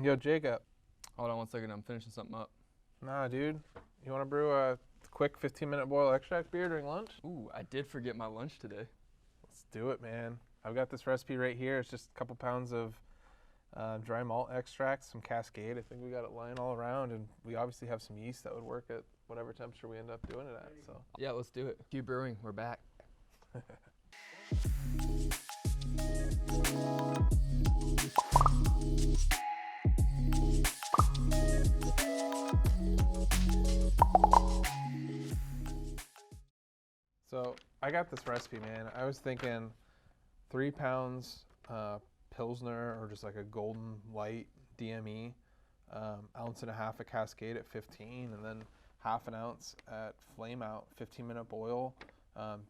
Yo, Jacob. Hold on 1 second, I'm finishing something up. Nah, dude. You want to brew a quick 15-minute boil extract beer during lunch? Ooh, I did forget my lunch today. Let's do it, man. I've got this recipe right here. It's just a couple pounds of dry malt extract, some Cascade. I think we got it lying all around, and we obviously have some yeast that would work at whatever temperature we end up doing it at. So Yeah, let's do it. Cube Brewing, we're back. So I got this recipe, man. I was thinking 3 pounds Pilsner, or just like a golden light DME, ounce and a half of Cascade at 15, and then half an ounce at Flame Out, 15-minute boil.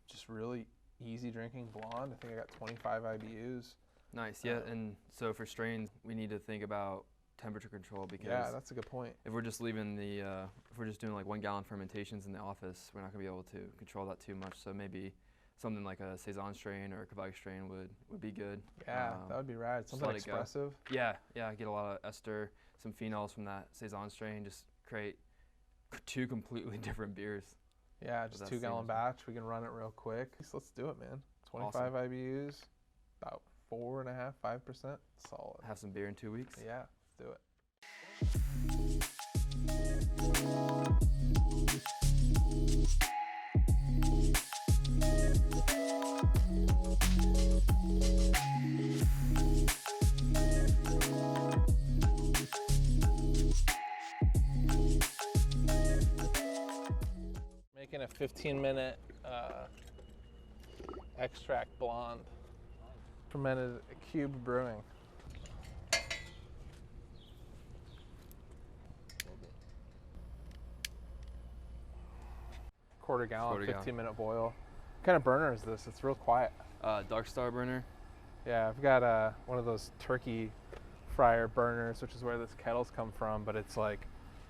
Just really easy drinking blonde. I think I got 25 IBUs. Nice, yeah, and so for strains, we need to think about temperature control because Yeah, that's a good point. if we're just leaving the, if we're just doing like 1 gallon fermentations in the office, we're not gonna be able to control that too much. So maybe something like a Saison strain or a Cubicle strain would be good. Yeah, that would be rad. Something let it go. expressive. Yeah, get a lot of ester, some phenols from that Saison strain, just create 2 completely different beers. Yeah, just that's 2-gallon seamless. batch. We can run it real quick. So let's do it, man. 25 IBUs, about 4.5%, 5%. Solid. Have some beer in 2 weeks. Yeah, let's do it. Making a 15-minute extract blonde, fermented at Cube Brewing. Quarter gallon, 15-minute boil. What kind of burner is this? It's real quiet. Dark Star burner. Yeah, I've got one of those turkey fryer burners, which is where this kettle's come from, but it's like,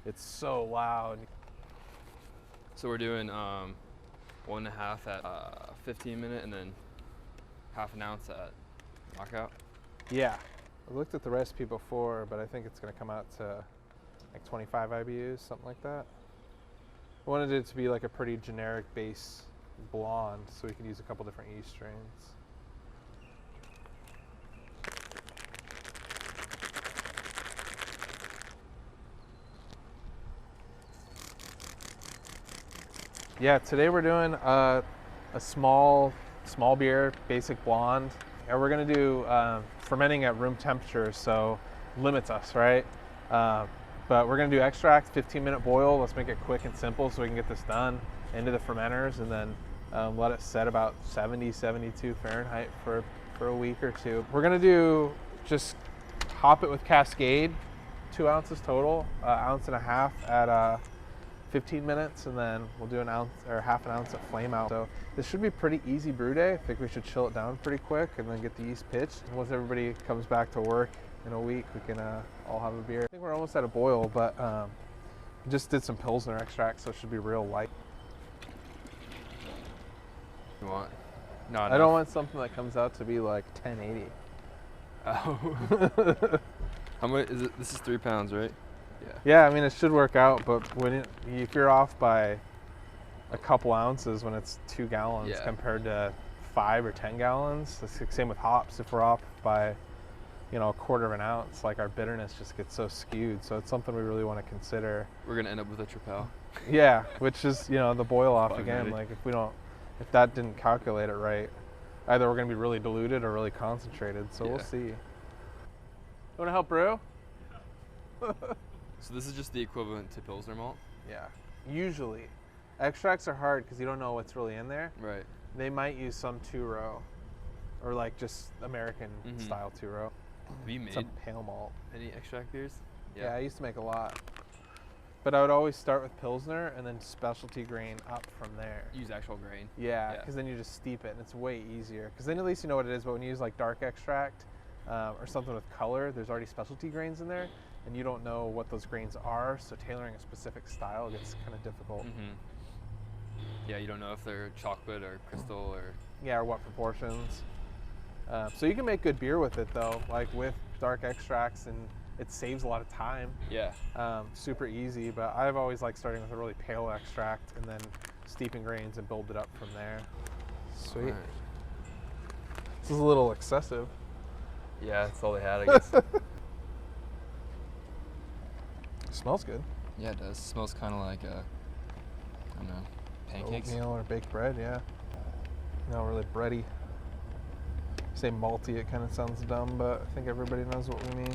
it's so loud. So we're doing 1.5 at 15 minute and then half an ounce at knockout. Yeah, I looked at the recipe before, but I think it's gonna come out to like 25 IBUs, something like that. I wanted it to be like a pretty generic base blonde, so we could use a couple different yeast strains. Yeah, today we're doing a small beer, basic blonde. And we're gonna do fermenting at room temperature, so limits us, right? But we're gonna do extract, 15-minute boil. Let's make it quick and simple so we can get this done into the fermenters and then let it set about 70, 72 Fahrenheit for a week or two. We're gonna do just hop it with Cascade, 2 ounces total, ounce and a half at 15 minutes, and then we'll do an ounce or half an ounce at Flame Out. So this should be a pretty easy brew day. I think we should chill it down pretty quick and then get the yeast pitched. And once everybody comes back to work in a week, we can all have a beer. I think we're almost at a boil, but just did some Pilsner extract, so it should be real light. You want? No, I don't want something that comes out to be like 1080. Oh. How much is it? This is 3 pounds, right? Yeah, I mean, it should work out, but if you're off by a couple ounces when it's 2 gallons compared to 5 or 10 gallons, it's the same with hops. If we're off by, a quarter of an ounce, like our bitterness just gets so skewed. So it's something we really want to consider. We're gonna end up with a Tripel. Yeah, which is, the boil off Fun, again. right? Like if that didn't calculate it right, either we're gonna be really diluted or really concentrated. So we'll see. You want to help brew? So this is just the equivalent to Pilsner malt? Yeah, usually. Extracts are hard because you don't know what's really in there. Right. They might use some 2-row or like just American style 2-row. Have you made some pale malt. any extract beers? Yeah, I used to make a lot. But I would always start with Pilsner and then specialty grain up from there. Use actual grain. Yeah, because then you just steep it and it's way easier. Because then at least you know what it is, but when you use like dark extract or something with color, there's already specialty grains in there and you don't know what those grains are, so tailoring a specific style gets kind of difficult. Yeah, you don't know if they're chocolate or crystal or... Yeah, or what proportions. So you can make good beer with it though, like with dark extracts and it saves a lot of time. Yeah. Super easy, but I've always liked starting with a really pale extract and then steeping grains and build it up from there. Sweet. Right. This is a little excessive. Yeah, that's all they had, I guess. Smells good. Yeah, it does. It smells kind of like, I don't know, pancakes. Oatmeal or baked bread, yeah. No, really bready. Say malty, it kind of sounds dumb, but I think everybody knows what we mean.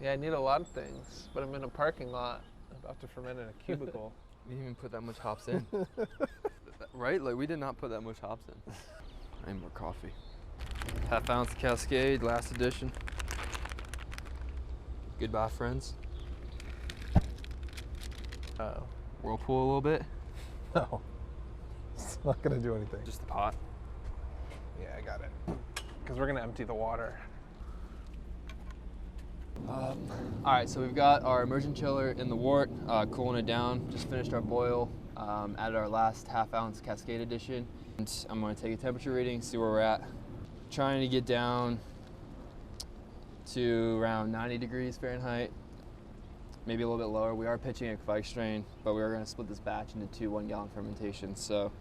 Yeah, I need a lot of things, but I'm in a parking lot about to ferment in a cubicle. We didn't even put that much hops in. Right? Like, we did not put that much hops in. I need more coffee. Half ounce Cascade, last edition. Goodbye, friends. Whirlpool a little bit. No, it's not gonna do anything. Just the pot. Yeah, I got it. Because we're gonna empty the water. All right, so we've got our immersion chiller in the wort, cooling it down. Just finished our boil, added our last half ounce Cascade edition. And I'm gonna take a temperature reading, see where we're at. Trying to get down to around 90 degrees Fahrenheit, maybe a little bit lower. We are pitching a Kvike strain, but we are gonna split this batch into 2 1-gallon fermentations. So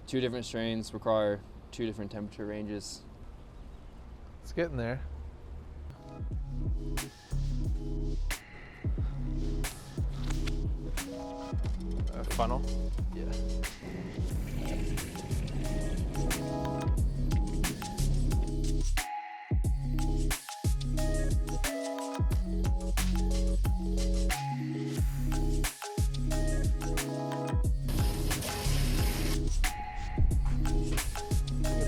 2 different strains require 2 different temperature ranges. It's getting there. Funnel? Yeah. Get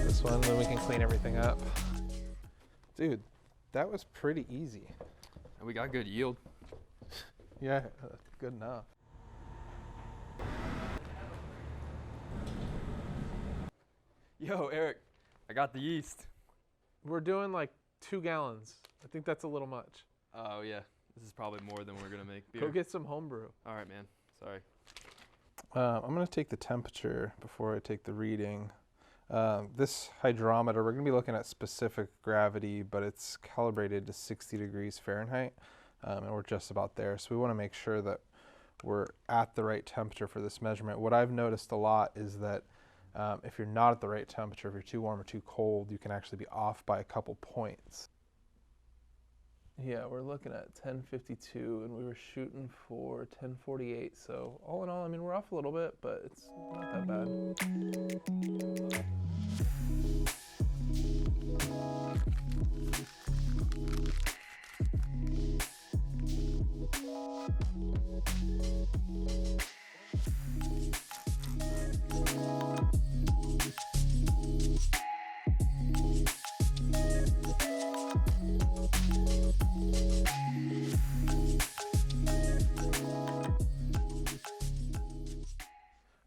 this one, then we can clean everything up. Dude, that was pretty easy. And we got good yield. Yeah, good enough. Yo, Eric, I got the yeast. We're doing like 2 gallons. I think that's a little much. Oh yeah, this is probably more than we're gonna make beer. Go get some homebrew. All right, man. Sorry. I'm gonna take the temperature before I take the reading. This hydrometer, we're gonna be looking at specific gravity, but it's calibrated to 60 degrees Fahrenheit, and we're just about there. So we wanna make sure that we're at the right temperature for this measurement. What I've noticed a lot is that if you're not at the right temperature, if you're too warm or too cold, you can actually be off by a couple points. Yeah, we're looking at 1052 and we were shooting for 1048. So all in all, I mean, we're off a little bit, but it's not that bad.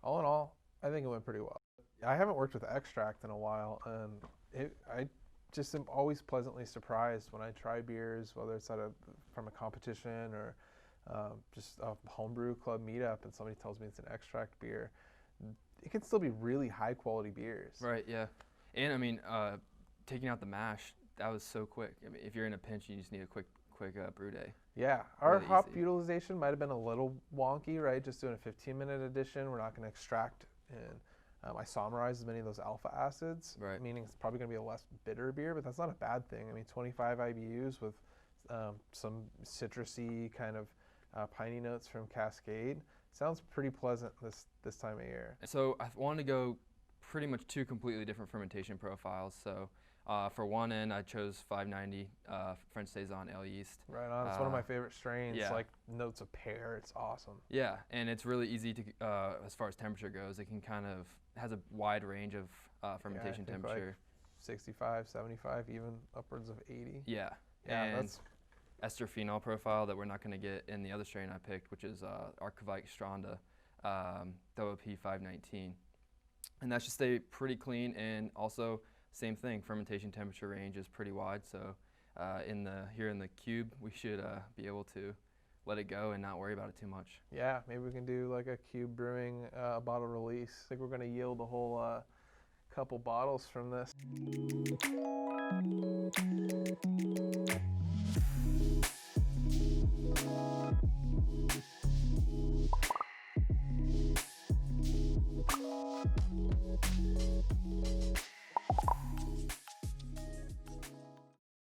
All in all, I think it went pretty well. I haven't worked with extract in a while, and I just am always pleasantly surprised when I try beers, whether it's from a competition or just a homebrew club meetup, and somebody tells me it's an extract beer. It can still be really high quality beers. Right. Yeah. And I mean, taking out the mash, that was so quick. I mean, if you're in a pinch, you just need a quick brew day. Yeah, our Really hop easy. utilization might have been a little wonky, right? Just doing a 15-minute addition. We're not going to extract and isomerize as many of those alpha acids, Right. meaning it's probably going to be a less bitter beer, but that's not a bad thing. I mean, 25 IBUs with some citrusy kind of piney notes from Cascade sounds pretty pleasant this time of year. So I wanted to go pretty much 2 completely different fermentation profiles. So for one end, I chose 590 French Saison Ale yeast. Right on. It's one of my favorite strains. yeah. Like notes of pear. It's awesome. Yeah, and it's really easy to, as far as temperature goes, it can kind of, has a wide range of fermentation I think temperature. like 65, 75, even upwards of 80. Yeah, Yeah, and that's ester phenol profile that we're not going to get in the other strain I picked, which is our Kvike Stranda, WP 519. And that should stay pretty clean, and also same thing, fermentation temperature range is pretty wide, so here in the cube, we should be able to let it go and not worry about it too much. Yeah, maybe we can do like a Cube Brewing bottle release. I think we're going to yield a whole couple bottles from this.